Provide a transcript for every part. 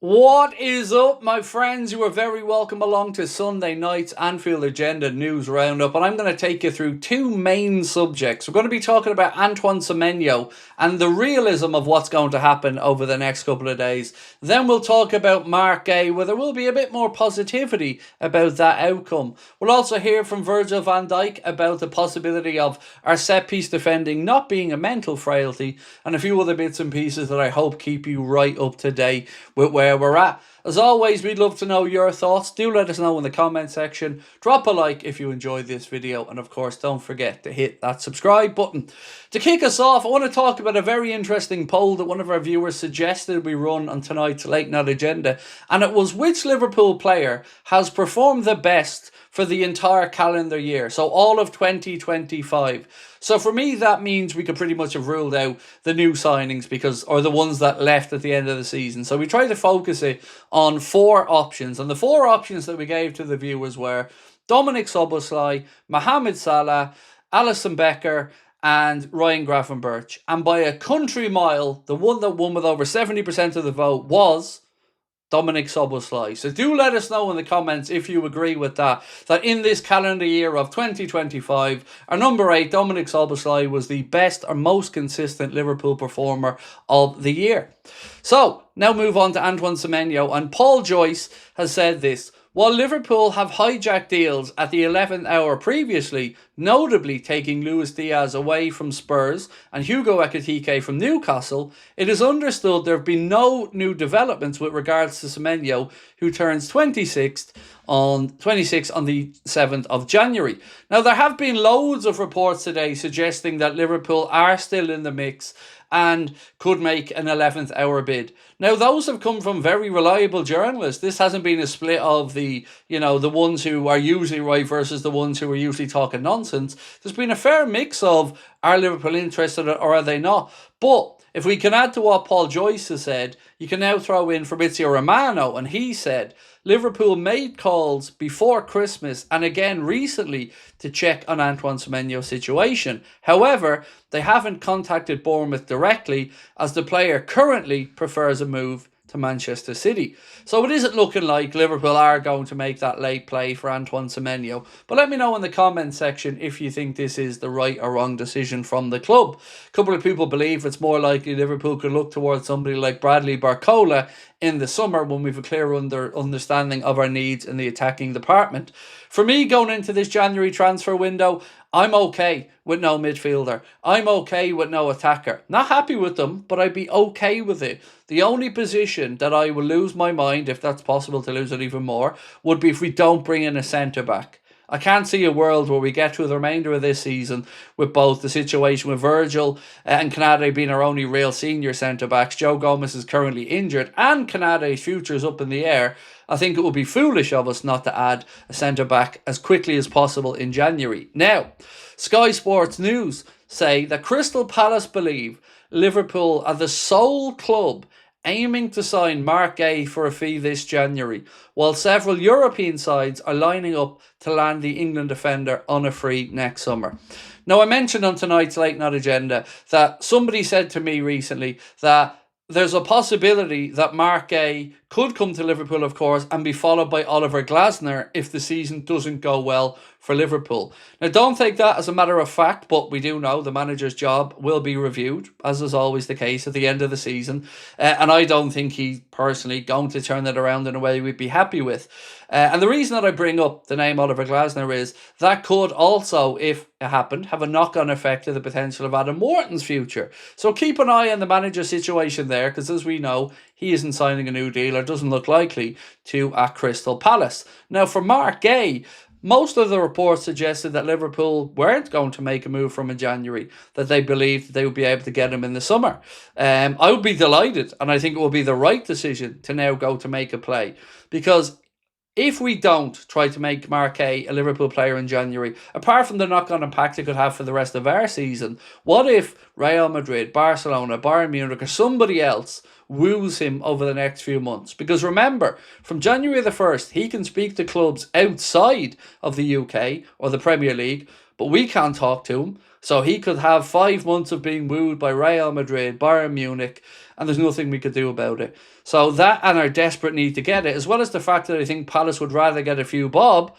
What is up, my friends? You are very welcome along to Sunday night's Anfield Agenda News Roundup, and I'm going to take you through two main subjects. We're going to be talking about Antoine Semenyo and the realism of what's going to happen over the next couple of days. Then we'll talk about Marc Guehi, where there will be a bit more positivity about that outcome. We'll also hear from Virgil van Dijk about the possibility of our set-piece defending not being a mental frailty, and a few other bits and pieces that I hope keep you right up to date with where we're at. As always, we'd love to know your thoughts. Do let us know in the comment section. Drop a like if you enjoyed this video, and of course don't forget to hit that subscribe button. To kick us off, I want to talk about a very interesting poll that one of our viewers suggested we run on tonight's Late Night Agenda, and it was which Liverpool player has performed the best for the entire calendar year, so all of 2025. So for me, that means we could pretty much have ruled out the new signings or the ones that left at the end of the season. So we tried to focus it on four options, and the four options that we gave to the viewers were Dominic Szoboszlai, Mohamed Salah, Alisson Becker, and Ryan Gravenberch. And by a country mile, the one that won with over 70% of the vote was Dominic Szoboszlai. So do let us know in the comments if you agree with that in this calendar year of 2025, our number 8, Dominic Szoboszlai, was the best or most consistent Liverpool performer of the year. So now move on to Antoine Semenyo, and Paul Joyce has said this: while Liverpool have hijacked deals at the 11th hour previously, notably taking Luis Diaz away from Spurs and Hugo Ekitike from Newcastle, it is understood there have been no new developments with regards to Semenyo, who turns 26 on the 7th of January. Now, there have been loads of reports today suggesting that Liverpool are still in the mix and could make an 11th hour bid. Now, those have come from very reliable journalists. This hasn't been a split of the ones who are usually right versus the ones who are usually talking nonsense. There's been a fair mix of, are Liverpool interested or are they not? But if we can add to what Paul Joyce has said, you can now throw in Fabrizio Romano, and he said Liverpool made calls before Christmas and again recently to check on Antoine Semenyo's situation. However, they haven't contacted Bournemouth directly, as the player currently prefers a move to Manchester City. So it isn't looking like Liverpool are going to make that late play for Antoine Semenyo. But let me know in the comment section if you think this is the right or wrong decision from the club. A couple of people believe it's more likely Liverpool could look towards somebody like Bradley Barcola in the summer when we've a clear understanding of our needs in the attacking department. For me, going into this January transfer window, I'm okay with no midfielder. I'm okay with no attacker. Not happy with them, but I'd be okay with it. The only position that I will lose my mind, if that's possible to lose it even more, would be if we don't bring in a centre-back. I can't see a world where we get through the remainder of this season with both the situation with Virgil and Canade being our only real senior centre-backs. Joe Gomez is currently injured and Canade's future is up in the air. I think it would be foolish of us not to add a centre-back as quickly as possible in January. Now, Sky Sports News say that Crystal Palace believe Liverpool are the sole club aiming to sign Marc Guehi for a fee this January, while several European sides are lining up to land the England defender on a free next summer. Now, I mentioned on tonight's Late Night Agenda that somebody said to me recently that there's a possibility that Marc Guehi could come to Liverpool, of course, and be followed by Oliver Glasner if the season doesn't go well for Liverpool. Now, don't take that as a matter of fact, but we do know the manager's job will be reviewed, as is always the case at the end of the season. And I don't think he's personally going to turn it around in a way we'd be happy with. And the reason that I bring up the name Oliver Glasner is that could also, if it happened, have a knock-on effect to the potential of Adam Wharton's future. So keep an eye on the manager's situation there, because as we know, he isn't signing a new deal or doesn't look likely to at Crystal Palace. Now, for Marc Guehi, most of the reports suggested that Liverpool weren't going to make a move from in January, that they believed they would be able to get him in the summer. I would be delighted, and I think it will be the right decision to now go to make a play, because if we don't try to make Marc Guehi a Liverpool player in January, apart from the knock-on impact it could have for the rest of our season, what if Real Madrid, Barcelona, Bayern Munich or somebody else woos him over the next few months? Because remember, from January the 1st, he can speak to clubs outside of the UK or the Premier League, but we can't talk to him. So he could have 5 months of being wooed by Real Madrid, Bayern Munich, and there's nothing we could do about it. So that and our desperate need to get it, as well as the fact that I think Palace would rather get a few bob,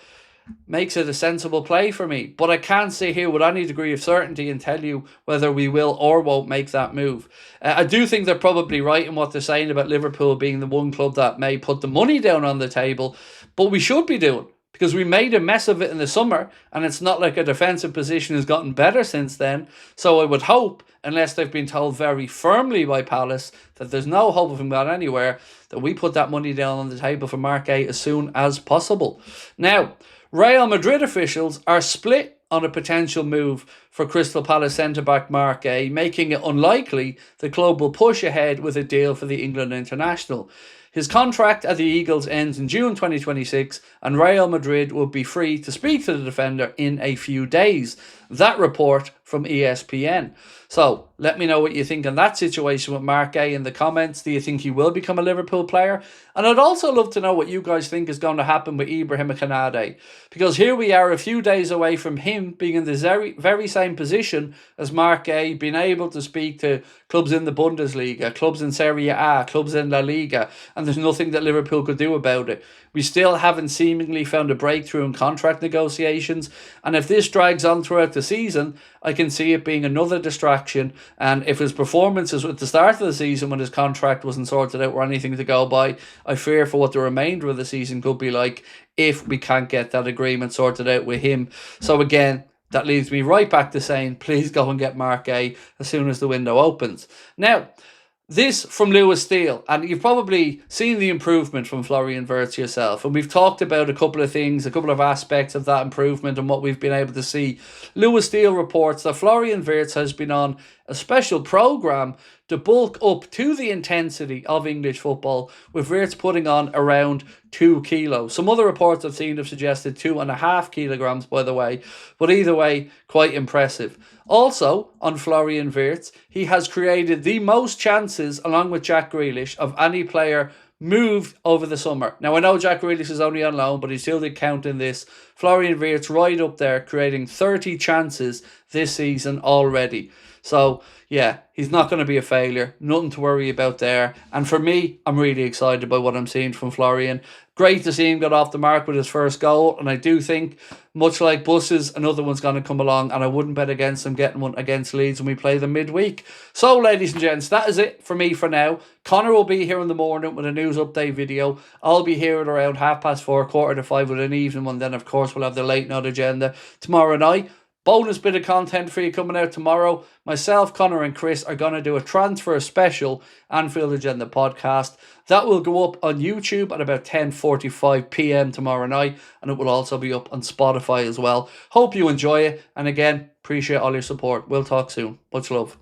makes it a sensible play for me. But I can't sit here with any degree of certainty and tell you whether we will or won't make that move. I do think they're probably right in what they're saying about Liverpool being the one club that may put the money down on the table, but we should be doing, because we made a mess of it in the summer, and it's not like our defensive position has gotten better since then. So I would hope, unless they've been told very firmly by Palace that there's no hope of him going anywhere, that we put that money down on the table for Marc Guehi as soon as possible. Now, Real Madrid officials are split on a potential move for Crystal Palace centre-back Marc Guehi, making it unlikely the club will push ahead with a deal for the England international. His contract at the Eagles ends in June 2026, and Real Madrid will be free to speak to the defender in a few days. That report from ESPN. So let me know what you think on that situation with Marc Guehi in the comments. Do you think he will become a Liverpool player? And I'd also love to know what you guys think is going to happen with Ibrahim Konate, because here we are a few days away from him being in the very same position as Marc Guehi, being able to speak to clubs in the Bundesliga, clubs in Serie A, clubs in La Liga, and there's nothing that Liverpool could do about it. We still haven't seemingly found a breakthrough in contract negotiations, and if this drags on throughout the season, I can see it being another distraction. And if his performances at the start of the season, when his contract wasn't sorted out, were anything to go by, I fear for what the remainder of the season could be like if we can't get that agreement sorted out with him. So again, that leads me right back to saying, please go and get Marc Guehi as soon as the window opens. Now, this from Lewis Steele, and you've probably seen the improvement from Florian Wirtz yourself, and we've talked about a couple of things, a couple of aspects of that improvement and what we've been able to see. Lewis Steele reports that Florian Wirtz has been on a special programme to bulk up to the intensity of English football, with Wirtz putting on around 2 kilos. Some other reports I've seen have suggested 2.5 kilograms, by the way, but either way, quite impressive. Also, on Florian Wirtz, he has created the most chances, along with Jack Grealish, of any player moved over the summer. Now, I know Jack Grealish is only on loan, but he still did count in this. Florian Wirtz right up there, creating 30 chances this season already. So, yeah, he's not going to be a failure. Nothing to worry about there. And for me, I'm really excited by what I'm seeing from Florian. Great to see him get off the mark with his first goal. And I do think, much like buses, another one's going to come along. And I wouldn't bet against him getting one against Leeds when we play them midweek. So, ladies and gents, that is it for me for now. Connor will be here in the morning with a news update video. I'll be here at around 4:30, 4:45 with an evening one. Then, of course, we'll have the late night agenda tomorrow night. Bonus bit of content for you coming out tomorrow. Myself, Connor and Chris are going to do a transfer special Anfield Agenda podcast. That will go up on YouTube at about 10:45 p.m. tomorrow night, and it will also be up on Spotify as well. Hope you enjoy it, and again, appreciate all your support. We'll talk soon. Much love.